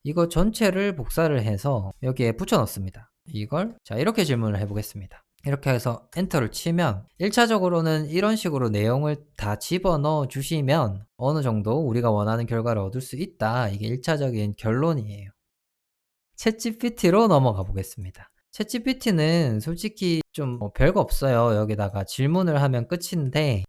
이거 전체를 복사를 해서 여기에 붙여 넣습니다. 이걸 자 이렇게 질문을 해 보겠습니다. 이렇게 해서 엔터를 치면 1차적으로는 이런 식으로 내용을 다 집어넣어 주시면 어느 정도 우리가 원하는 결과를 얻을 수 있다. 이게 1차적인 결론이에요. 챗GPT로 넘어가 보겠습니다. 챗GPT는 솔직히 좀 별거 없어요. 여기다가 질문을 하면 끝인데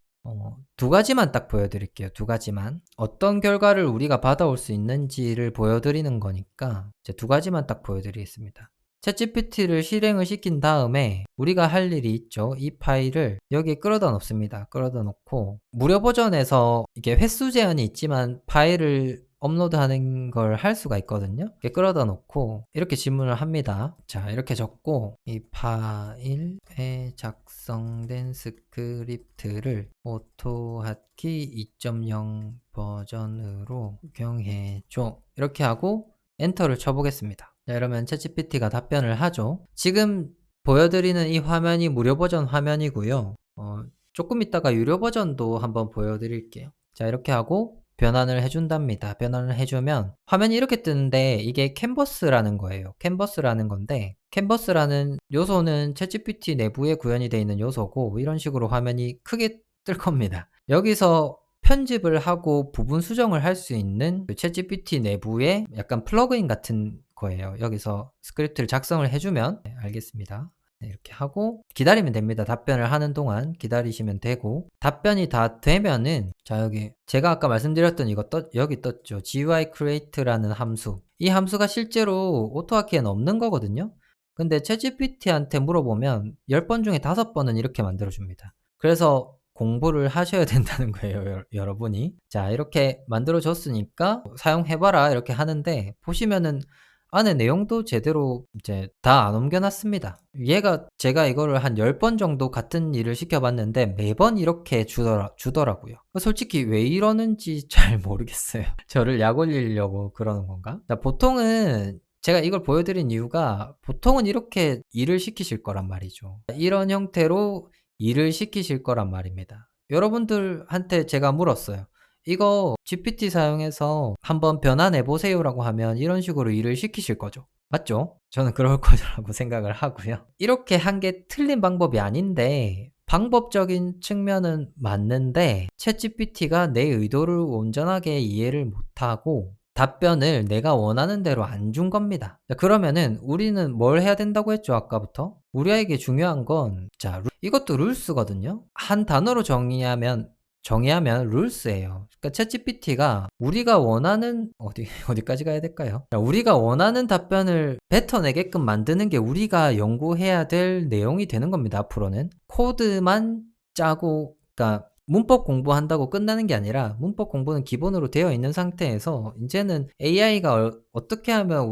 두 가지만 딱 보여드릴게요. 두 가지만. 어떤 결과를 우리가 받아올 수 있는지를 보여드리는 거니까 이제 두 가지만 딱 보여드리겠습니다. 챗GPT를 실행을 시킨 다음에 우리가 할 일이 있죠. 이 파일을 여기에 끌어다 놓습니다. 끌어다 놓고 무료 버전에서 이게 횟수 제한이 있지만 파일을 업로드하는 걸 할 수가 있거든요. 이렇게 끌어다 놓고 이렇게 질문을 합니다. 자, 이렇게 적고 이 파일에 작성된 스크립트를 오토하키 2.0 버전으로 변경해줘. 이렇게 하고 엔터를 쳐보겠습니다. 자, 이러면 챗GPT가 답변을 하죠. 지금 보여드리는 이 화면이 무료 버전 화면이고요. 조금 있다가 유료 버전도 한번 보여드릴게요. 자, 이렇게 하고 변환을 해준답니다. 변환을 해주면 화면이 이렇게 뜨는데 이게 캔버스라는 거예요. 캔버스라는 건데 캔버스라는 요소는 챗GPT 내부에 구현이 되어 있는 요소고 이런 식으로 화면이 크게 뜰 겁니다. 여기서 편집을 하고 부분 수정을 할 수 있는 그 챗GPT 내부의 약간 플러그인 같은 거예요. 여기서 스크립트를 작성을 해주면 알겠습니다. 네, 이렇게 하고 기다리면 됩니다. 답변을 하는 동안 기다리시면 되고 답변이 다 되면은 자 여기 제가 아까 말씀드렸던 이거 여기 떴죠. GUI create라는 함수. 이 함수가 실제로 오토하키에는 없는 거거든요. 근데 챗GPT한테 물어보면 10번 중에 5번은 이렇게 만들어줍니다. 그래서 공부를 하셔야 된다는 거예요, 여러분이. 자, 이렇게 만들어줬으니까 사용해봐라 이렇게 하는데 보시면은 안에 내용도 제대로 이제 다 안 옮겨놨습니다. 제가 이거를 한 10번 정도 같은 일을 시켜봤는데 매번 이렇게 주더라고요. 솔직히 왜 이러는지 잘 모르겠어요. 저를 약 올리려고 그러는 건가? 자, 보통은 제가 이걸 보여드린 이유가 보통은 이렇게 일을 시키실 거란 말이죠. 이런 형태로 일을 시키실 거란 말입니다. 여러분들한테 제가 물었어요. 이거 GPT 사용해서 한번 변환해 보세요라고 하면 이런 식으로 일을 시키실 거죠. 맞죠? 저는 그럴 거라고 생각을 하고요. 이렇게 한 게 틀린 방법이 아닌데 방법적인 측면은 맞는데 챗GPT가 내 의도를 온전하게 이해를 못하고 답변을 내가 원하는 대로 안 준 겁니다. 자, 그러면은 우리는 뭘 해야 된다고 했죠, 아까부터? 우리에게 중요한 건, 자, 이것도 룰스거든요? 한 단어로 정의하면 룰스예요. 그러니까 챗GPT가 우리가 원하는, 어디까지 가야 될까요? 자, 우리가 원하는 답변을 뱉어내게끔 만드는 게 우리가 연구해야 될 내용이 되는 겁니다, 앞으로는. 코드만 짜고, 그러니까 문법 공부한다고 끝나는 게 아니라 문법 공부는 기본으로 되어 있는 상태에서 이제는 AI가 어떻게 하면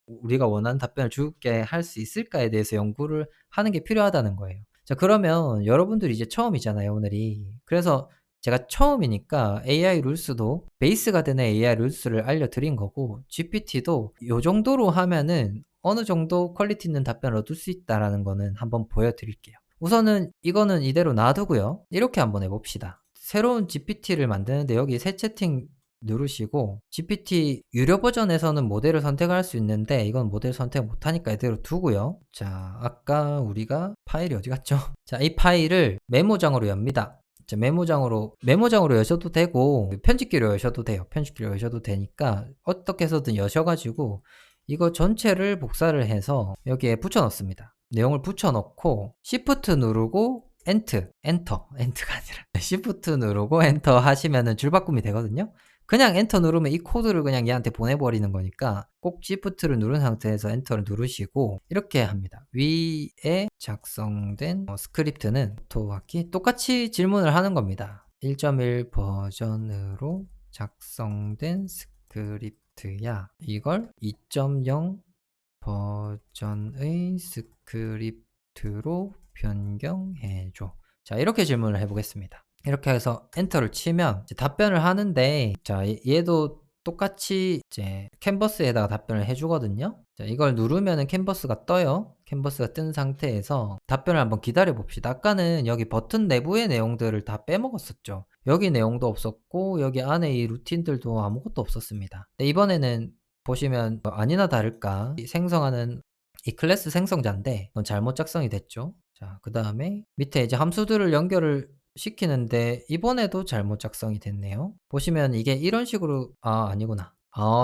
우리가 원하는 답변을 주게 할 수 있을까에 대해서 연구를 하는 게 필요하다는 거예요. 자, 그러면 여러분들이 이제 처음이잖아요, 오늘이. 그래서 제가 처음이니까 AI 룰스도 베이스가 되는 AI 룰스를 알려드린 거고 GPT도 이 정도로 하면은 어느 정도 퀄리티 있는 답변을 얻을 수 있다라는 거는 한번 보여드릴게요. 우선은 이거는 이대로 놔두고요. 이렇게 한번 해봅시다. 새로운 GPT를 만드는데 여기 새 채팅 누르시고 GPT 유료 버전에서는 모델을 선택할 수 있는데 이건 모델 선택 못하니까 이대로 두고요. 자, 아까 우리가 파일이 어디 갔죠? 자, 이 파일을 메모장으로 엽니다. 자, 메모장으로 여셔도 되고 편집기로 여셔도 돼요. 편집기로 여셔도 되니까 어떻게 해서든 여셔가지고 이거 전체를 복사를 해서 여기에 붙여 넣습니다. 내용을 붙여 넣고 Shift 누르고 엔터가 아니라 Shift 누르고 엔터 하시면은 줄바꿈이 되거든요. 그냥 엔터 누르면 이 코드를 그냥 얘한테 보내버리는 거니까 꼭 Shift를 누른 상태에서 엔터를 누르시고 이렇게 합니다. 위에 작성된 스크립트는 오토하키 똑같이 질문을 하는 겁니다. 1.1 버전으로 작성된 스크립트야. 이걸 2.0 버전의 스크립트로 변경해줘. 자, 이렇게 질문을 해보겠습니다. 이렇게 해서 엔터를 치면 이제 답변을 하는데 자, 얘도 똑같이 이제 캔버스에다가 답변을 해주거든요. 자, 이걸 누르면은 캔버스가 떠요. 캔버스가 뜬 상태에서 답변을 한번 기다려 봅시다. 아까는 여기 버튼 내부의 내용들을 다 빼먹었었죠. 여기 내용도 없었고 여기 안에 이 루틴들도 아무것도 없었습니다. 이번에는 보시면 아니나 다를까 생성하는 이 클래스 생성자인데 넌 잘못 작성이 됐죠. 자, 그 다음에 밑에 이제 함수들을 연결을 시키는데 이번에도 잘못 작성이 됐네요. 보시면 이게 이런 식으로 아니구나.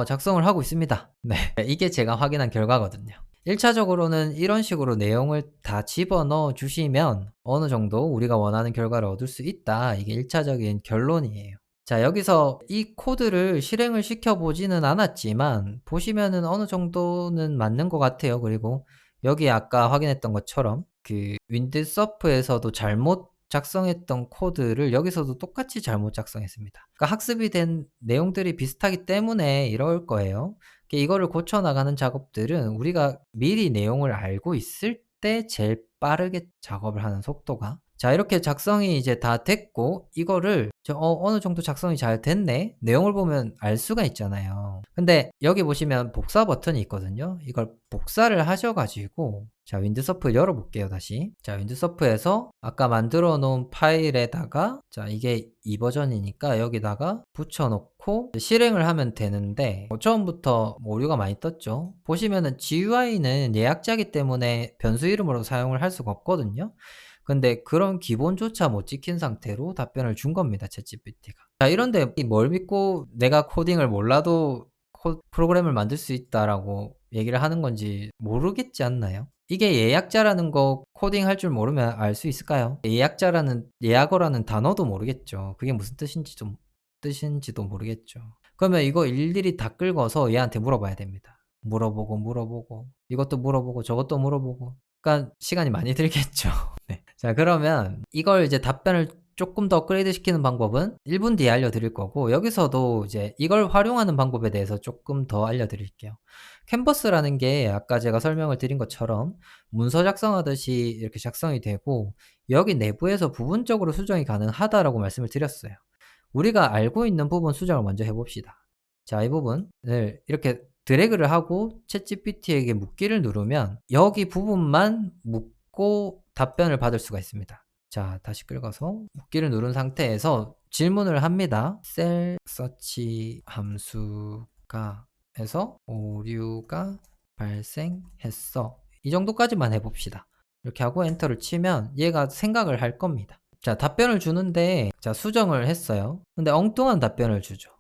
작성을 하고 있습니다. 네, 이게 제가 확인한 결과거든요. 1차적으로는 이런 식으로 내용을 다 집어넣어 주시면 어느 정도 우리가 원하는 결과를 얻을 수 있다. 이게 1차적인 결론이에요. 자, 여기서 이 코드를 실행을 시켜보지는 않았지만 보시면은 어느 정도는 맞는 것 같아요. 그리고 여기 아까 확인했던 것처럼 그 윈드서프에서도 잘못 작성했던 코드를 여기서도 똑같이 잘못 작성했습니다. 그러니까 학습이 된 내용들이 비슷하기 때문에 이럴 거예요. 이거를 고쳐나가는 작업들은 우리가 미리 내용을 알고 있을 때 제일 빠르게 작업을 하는 속도가. 자, 이렇게 작성이 이제 다 됐고 이거를 어느 정도 작성이 잘 됐네. 내용을 보면 알 수가 있잖아요. 근데 여기 보시면 복사 버튼이 있거든요. 이걸 복사를 하셔가지고 자, 윈드서프 열어볼게요. 다시. 자, 윈드서프에서 아까 만들어 놓은 파일에다가 자, 이게 이 버전이니까 여기다가 붙여놓고 실행을 하면 되는데 처음부터 오류가 많이 떴죠. 보시면은 GUI는 예약자이기 때문에 변수 이름으로 사용을 할 수가 없거든요. 근데 그런 기본조차 못 지킨 상태로 답변을 준 겁니다. 챗GPT가. 자, 이런데 뭘 믿고 내가 코딩을 몰라도 프로그램을 만들 수 있다라고 얘기를 하는 건지 모르겠지 않나요? 이게 예약자라는 거 코딩할 줄 모르면 알 수 있을까요? 예약어라는 단어도 모르겠죠. 그게 무슨 뜻인지도 모르겠죠. 그러면 이거 일일이 다 긁어서 얘한테 물어봐야 됩니다. 물어보고 이것도 물어보고 저것도 물어보고 그러니까 시간이 많이 들겠죠. 네. 자, 그러면 이걸 이제 답변을 조금 더 업그레이드 시키는 방법은 1분 뒤에 알려드릴 거고 여기서도 이제 이걸 활용하는 방법에 대해서 조금 더 알려드릴게요. 캔버스라는 게 아까 제가 설명을 드린 것처럼 문서 작성하듯이 이렇게 작성이 되고 여기 내부에서 부분적으로 수정이 가능하다라고 말씀을 드렸어요. 우리가 알고 있는 부분 수정을 먼저 해봅시다. 자, 이 부분을 이렇게 드래그를 하고 챗GPT에게 묻기를 누르면 여기 부분만 묻고 답변을 받을 수가 있습니다. 자, 다시 긁어서 묻기를 누른 상태에서 질문을 합니다. 셀 서치 함수가 해서 오류가 발생했어. 이 정도까지만 해봅시다. 이렇게 하고 엔터를 치면 얘가 생각을 할 겁니다. 자, 답변을 주는데 자, 수정을 했어요. 근데 엉뚱한 답변을 주죠.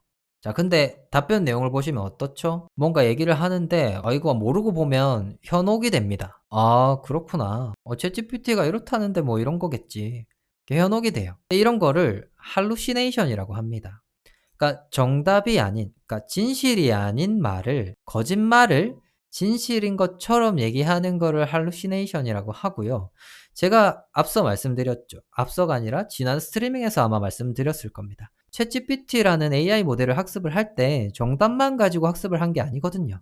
자, 근데 답변 내용을 보시면 어떻죠? 뭔가 얘기를 하는데 이거 모르고 보면 현혹이 됩니다. 그렇구나. 챗GPT가 이렇다는데 뭐 이런 거겠지. 현혹이 돼요. 이런 거를 할루시네이션이라고 합니다. 그러니까 정답이 아닌, 그러니까 진실이 아닌 말을, 거짓말을 진실인 것처럼 얘기하는 거를 할루시네이션이라고 하고요. 제가 앞서 말씀드렸죠. 앞서가 아니라 지난 스트리밍에서 아마 말씀드렸을 겁니다. 챗GPT라는 AI 모델을 학습을 할 때 정답만 가지고 학습을 한 게 아니거든요.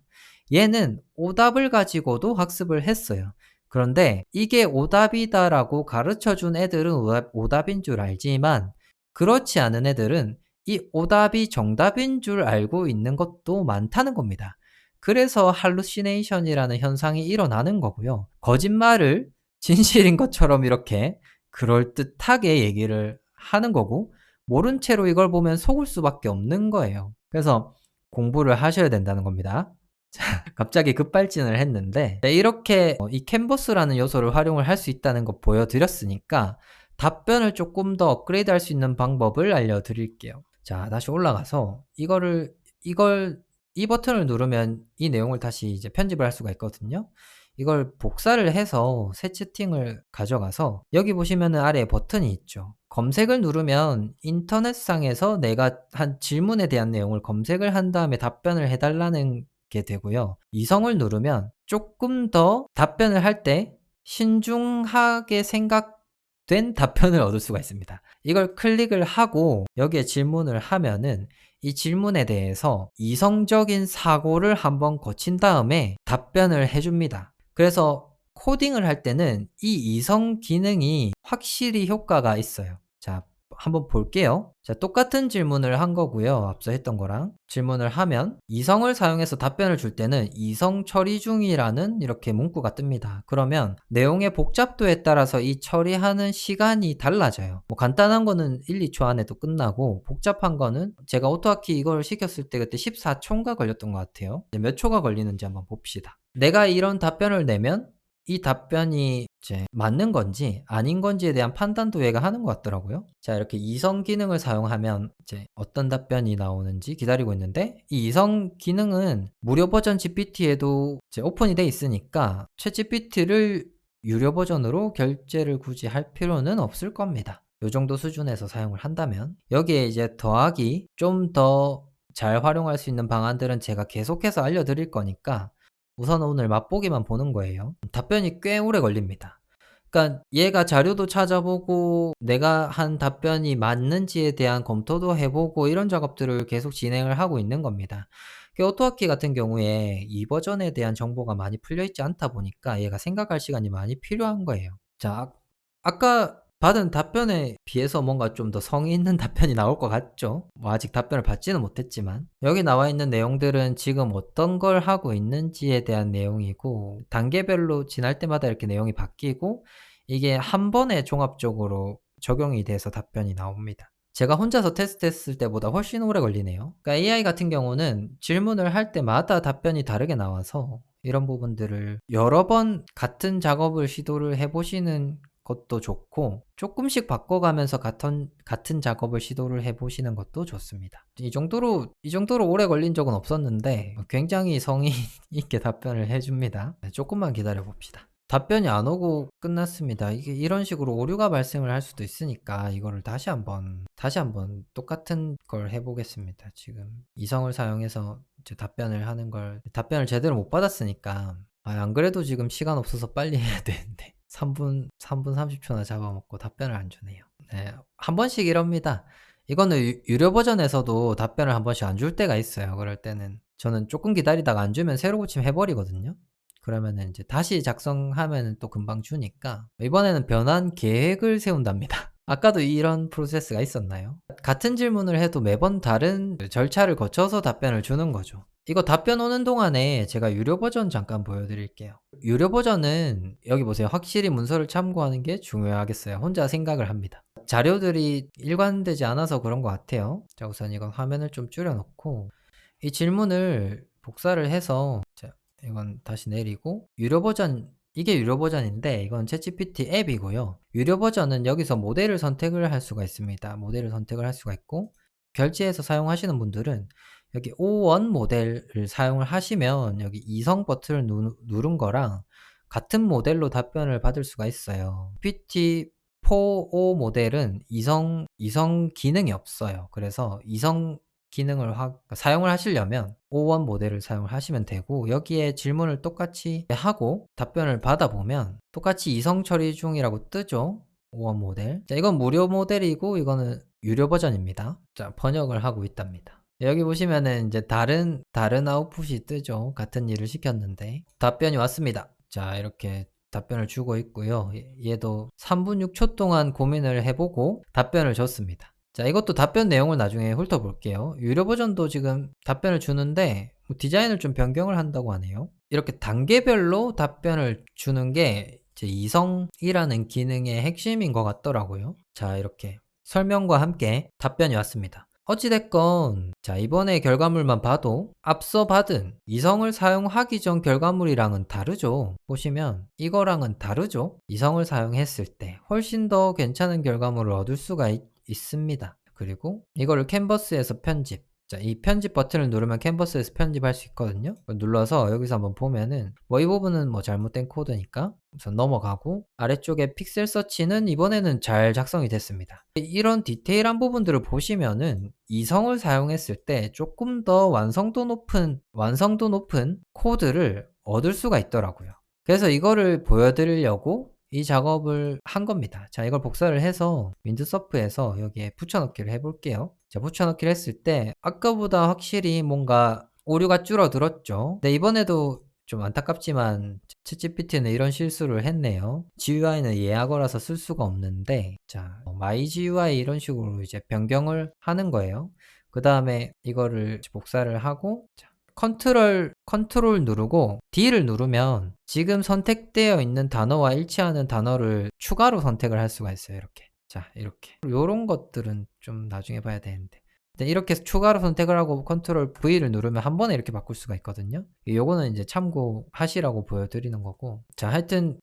얘는 오답을 가지고도 학습을 했어요. 그런데 이게 오답이다라고 가르쳐 준 애들은 오답인 줄 알지만 그렇지 않은 애들은 이 오답이 정답인 줄 알고 있는 것도 많다는 겁니다. 그래서 할루시네이션이라는 현상이 일어나는 거고요. 거짓말을 진실인 것처럼 이렇게 그럴듯하게 얘기를 하는 거고 모른 채로 이걸 보면 속을 수밖에 없는 거예요. 그래서 공부를 하셔야 된다는 겁니다. 자, 갑자기 급발진을 했는데 이렇게 이 캔버스라는 요소를 활용을 할 수 있다는 거 보여드렸으니까 답변을 조금 더 업그레이드 할 수 있는 방법을 알려드릴게요. 자, 다시 올라가서 이 버튼을 누르면 이 내용을 다시 이제 편집을 할 수가 있거든요. 이걸 복사를 해서 새 채팅을 가져가서 여기 보시면은 아래에 버튼이 있죠. 검색을 누르면 인터넷상에서 내가 한 질문에 대한 내용을 검색을 한 다음에 답변을 해달라는 게 되고요. 이성을 누르면 조금 더 답변을 할 때 신중하게 생각된 답변을 얻을 수가 있습니다. 이걸 클릭을 하고 여기에 질문을 하면은 이 질문에 대해서 이성적인 사고를 한번 거친 다음에 답변을 해줍니다. 그래서 코딩을 할 때는 이 이성 기능이 확실히 효과가 있어요. 자, 한번 볼게요. 자, 똑같은 질문을 한 거고요. 앞서 했던 거랑. 질문을 하면 이성을 사용해서 답변을 줄 때는 이성 처리 중이라는 이렇게 문구가 뜹니다. 그러면 내용의 복잡도에 따라서 이 처리하는 시간이 달라져요. 뭐 간단한 거는 1, 2초 안에도 끝나고 복잡한 거는 제가 오토하키 이걸 시켰을 때 그때 14초인가 걸렸던 것 같아요. 몇 초가 걸리는지 한번 봅시다. 내가 이런 답변을 내면 이 답변이 이제 맞는 건지 아닌 건지에 대한 판단도 얘가 하는 것 같더라고요. 자, 이렇게 이성 기능을 사용하면 이제 어떤 답변이 나오는지 기다리고 있는데, 이 이성 기능은 무료 버전 GPT에도 이제 오픈이 돼 있으니까 챗 GPT를 유료 버전으로 결제를 굳이 할 필요는 없을 겁니다. 요 정도 수준에서 사용을 한다면. 여기에 이제 더하기 좀 더 잘 활용할 수 있는 방안들은 제가 계속해서 알려드릴 거니까 우선 오늘 맛보기만 보는 거예요. 답변이 꽤 오래 걸립니다. 그러니까 얘가 자료도 찾아보고 내가 한 답변이 맞는지에 대한 검토도 해보고 이런 작업들을 계속 진행을 하고 있는 겁니다. 오토하키 같은 경우에 이 버전에 대한 정보가 많이 풀려있지 않다 보니까 얘가 생각할 시간이 많이 필요한 거예요. 자, 아까 받은 답변에 비해서 뭔가 좀 더 성의 있는 답변이 나올 것 같죠? 뭐 아직 답변을 받지는 못했지만 여기 나와 있는 내용들은 지금 어떤 걸 하고 있는지에 대한 내용이고, 단계별로 지날 때마다 이렇게 내용이 바뀌고 이게 한 번에 종합적으로 적용이 돼서 답변이 나옵니다. 제가 혼자서 테스트했을 때보다 훨씬 오래 걸리네요. 그러니까 AI 같은 경우는 질문을 할 때마다 답변이 다르게 나와서 이런 부분들을 여러 번 같은 작업을 시도를 해보시는 것도 좋고, 조금씩 바꿔가면서 같은 작업을 시도를 해보시는 것도 좋습니다. 이 정도로 오래 걸린 적은 없었는데 굉장히 성의 있게 답변을 해줍니다. 조금만 기다려 봅시다. 답변이 안 오고 끝났습니다. 이게 이런 식으로 오류가 발생을 할 수도 있으니까 이거를 다시 한번 똑같은 걸 해보겠습니다. 지금 이성을 사용해서 이제 답변을 제대로 못 받았으니까, 안 그래도 지금 시간 없어서 빨리 해야 되는데 3분 30초나 잡아먹고 답변을 안 주네요. 네, 한 번씩 이럽니다. 이거는 유료 버전에서도 답변을 한 번씩 안 줄 때가 있어요. 그럴 때는 저는 조금 기다리다가 안 주면 새로 고침 해버리거든요. 그러면은 이제 다시 작성하면 또 금방 주니까 이번에는 변환 계획을 세운답니다. 아까도 이런 프로세스가 있었나요? 같은 질문을 해도 매번 다른 절차를 거쳐서 답변을 주는 거죠. 이거 답변 오는 동안에 제가 유료 버전 잠깐 보여드릴게요. 유료 버전은 여기 보세요. 확실히 문서를 참고하는 게 중요하겠어요. 혼자 생각을 합니다. 자료들이 일관되지 않아서 그런 것 같아요. 자, 우선 이건 화면을 좀 줄여놓고 이 질문을 복사를 해서, 자, 이건 다시 내리고, 유료 버전, 이게 유료 버전인데 이건 챗GPT 앱이고요. 유료 버전은 여기서 모델을 선택을 할 수가 있습니다. 모델을 선택을 할 수가 있고, 결제해서 사용하시는 분들은 여기 O1 모델을 사용을 하시면 여기 이성 버튼을 누른 거랑 같은 모델로 답변을 받을 수가 있어요. GPT-4o 모델은 이성 기능이 없어요. 그래서 이성 기능을 사용을 하시려면 O1 모델을 사용을 하시면 되고, 여기에 질문을 똑같이 하고 답변을 받아보면 똑같이 이성 처리 중이라고 뜨죠. O1 모델. 자, 이건 무료 모델이고 이거는 유료 버전입니다. 자, 번역을 하고 있답니다. 여기 보시면은 이제 다른 아웃풋이 뜨죠. 같은 일을 시켰는데 답변이 왔습니다. 자, 이렇게 답변을 주고 있고요. 얘도 3분 6초 동안 고민을 해보고 답변을 줬습니다. 자, 이것도 답변 내용을 나중에 훑어볼게요. 유료 버전도 지금 답변을 주는데 디자인을 좀 변경을 한다고 하네요. 이렇게 단계별로 답변을 주는 게 이제 이성이라는 기능의 핵심인 것 같더라고요. 자, 이렇게 설명과 함께 답변이 왔습니다. 어찌됐건, 자, 이번에 결과물만 봐도 앞서 받은 이성을 사용하기 전 결과물이랑은 다르죠. 보시면 이거랑은 다르죠. 이성을 사용했을 때 훨씬 더 괜찮은 결과물을 얻을 수가 있습니다. 그리고 이거를 캔버스에서 편집. 자, 이 편집 버튼을 누르면 캔버스에서 편집할 수 있거든요. 눌러서 여기서 한번 보면은 이 부분은 잘못된 코드니까 우선 넘어가고, 아래쪽에 픽셀 서치는 이번에는 잘 작성이 됐습니다. 이런 디테일한 부분들을 보시면은 이성을 사용했을 때 조금 더 완성도 높은 코드를 얻을 수가 있더라고요. 그래서 이거를 보여드리려고 이 작업을 한 겁니다. 자, 이걸 복사를 해서 윈드서프에서 여기에 붙여넣기를 해볼게요. 자, 붙여넣기를 했을 때 아까보다 확실히 뭔가 오류가 줄어들었죠. 근데 이번에도 좀 안타깝지만 챗GPT는 이런 실수를 했네요. GUI는 예약어라서 쓸 수가 없는데, 자, my GUI 이런 식으로 이제 변경을 하는 거예요. 그 다음에 이거를 복사를 하고, 자, 컨트롤 누르고 D를 누르면 지금 선택되어 있는 단어와 일치하는 단어를 추가로 선택을 할 수가 있어요. 이렇게. 자, 이렇게. 요런 것들은 좀 나중에 봐야 되는데. 이렇게 추가로 선택을 하고 컨트롤 V를 누르면 한 번에 이렇게 바꿀 수가 있거든요. 요거는 이제 참고하시라고 보여드리는 거고. 자, 하여튼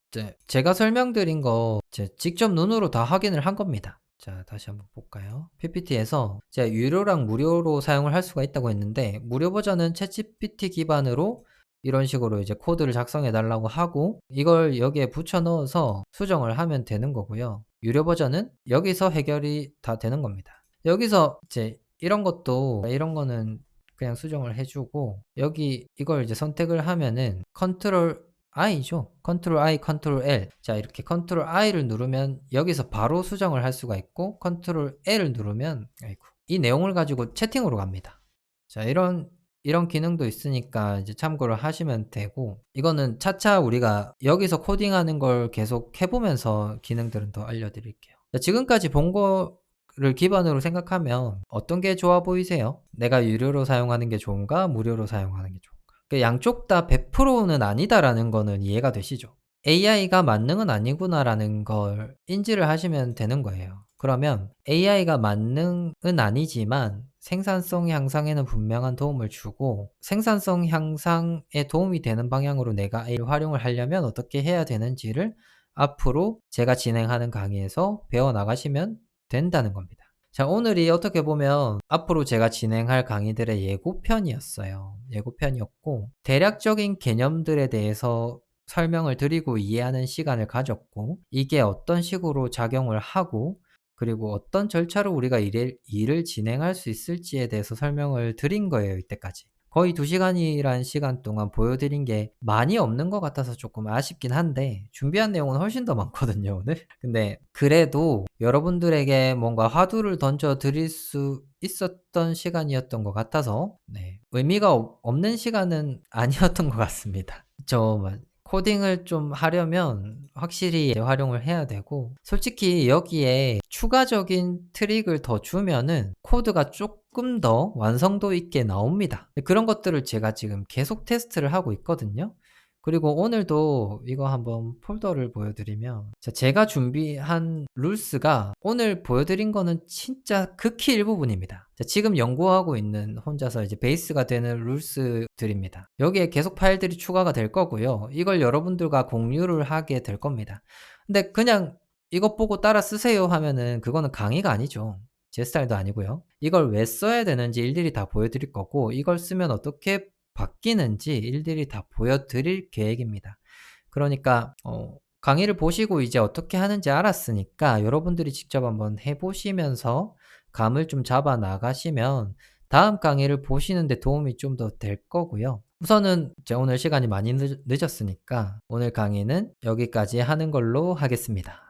제가 설명드린 거 직접 눈으로 다 확인을 한 겁니다. 자, 다시 한번 볼까요? PPT에서 제가 유료랑 무료로 사용을 할 수가 있다고 했는데, 무료 버전은 챗GPT 기반으로 이런 식으로 이제 코드를 작성해 달라고 하고, 이걸 여기에 붙여 넣어서 수정을 하면 되는 거고요. 유료 버전은 여기서 해결이 다 되는 겁니다. 여기서 이제 이런 거는 그냥 수정을 해주고, 여기 이걸 이제 선택을 하면은 컨트롤 I죠. 컨트롤 I, 컨트롤 L. 자, 이렇게 컨트롤 I를 누르면 여기서 바로 수정을 할 수가 있고, 컨트롤 L을 누르면, 아이고, 이 내용을 가지고 채팅으로 갑니다. 자, 이런 기능도 있으니까 이제 참고를 하시면 되고, 이거는 차차 우리가 여기서 코딩하는 걸 계속 해보면서 기능들은 더 알려드릴게요. 자, 지금까지 본 거를 기반으로 생각하면 어떤 게 좋아 보이세요? 내가 유료로 사용하는 게 좋은가? 무료로 사용하는 게 좋은가? 양쪽 다 100%는 아니다라는 거는 이해가 되시죠? AI가 만능은 아니구나라는 걸 인지를 하시면 되는 거예요. 그러면 AI가 만능은 아니지만 생산성 향상에는 분명한 도움을 주고, 생산성 향상에 도움이 되는 방향으로 내가 AI를 활용을 하려면 어떻게 해야 되는지를 앞으로 제가 진행하는 강의에서 배워나가시면 된다는 겁니다. 자, 오늘이 어떻게 보면 앞으로 제가 진행할 강의들의 예고편이었어요. 예고편이었고, 대략적인 개념들에 대해서 설명을 드리고 이해하는 시간을 가졌고, 이게 어떤 식으로 작용을 하고, 그리고 어떤 절차로 우리가 일을 진행할 수 있을지에 대해서 설명을 드린 거예요, 이때까지. 거의 2시간이란 시간 동안 보여드린 게 많이 없는 것 같아서 조금 아쉽긴 한데, 준비한 내용은 훨씬 더 많거든요, 오늘. 근데 그래도 여러분들에게 뭔가 화두를 던져 드릴 수 있었던 시간이었던 것 같아서, 네, 의미가 없는 시간은 아니었던 것 같습니다. 코딩을 좀 하려면 확실히 활용을 해야 되고, 솔직히 여기에 추가적인 트릭을 더 주면은 코드가 조금 더 완성도 있게 나옵니다. 그런 것들을 제가 지금 계속 테스트를 하고 있거든요. 그리고 오늘도 이거 한번 폴더를 보여드리면, 제가 준비한 룰스가 오늘 보여드린 거는 진짜 극히 일부분입니다. 지금 연구하고 있는 혼자서 이제 베이스가 되는 룰스들입니다. 여기에 계속 파일들이 추가가 될 거고요. 이걸 여러분들과 공유를 하게 될 겁니다. 근데 그냥 이것 보고 따라 쓰세요 하면은 그거는 강의가 아니죠. 제 스타일도 아니고요. 이걸 왜 써야 되는지 일일이 다 보여드릴 거고, 이걸 쓰면 어떻게 바뀌는지 일일이 다 보여드릴 계획입니다. 그러니까 강의를 보시고 이제 어떻게 하는지 알았으니까 여러분들이 직접 한번 해보시면서 감을 좀 잡아 나가시면 다음 강의를 보시는데 도움이 좀 더 될 거고요. 우선은 오늘 시간이 많이 늦었으니까 오늘 강의는 여기까지 하는 걸로 하겠습니다.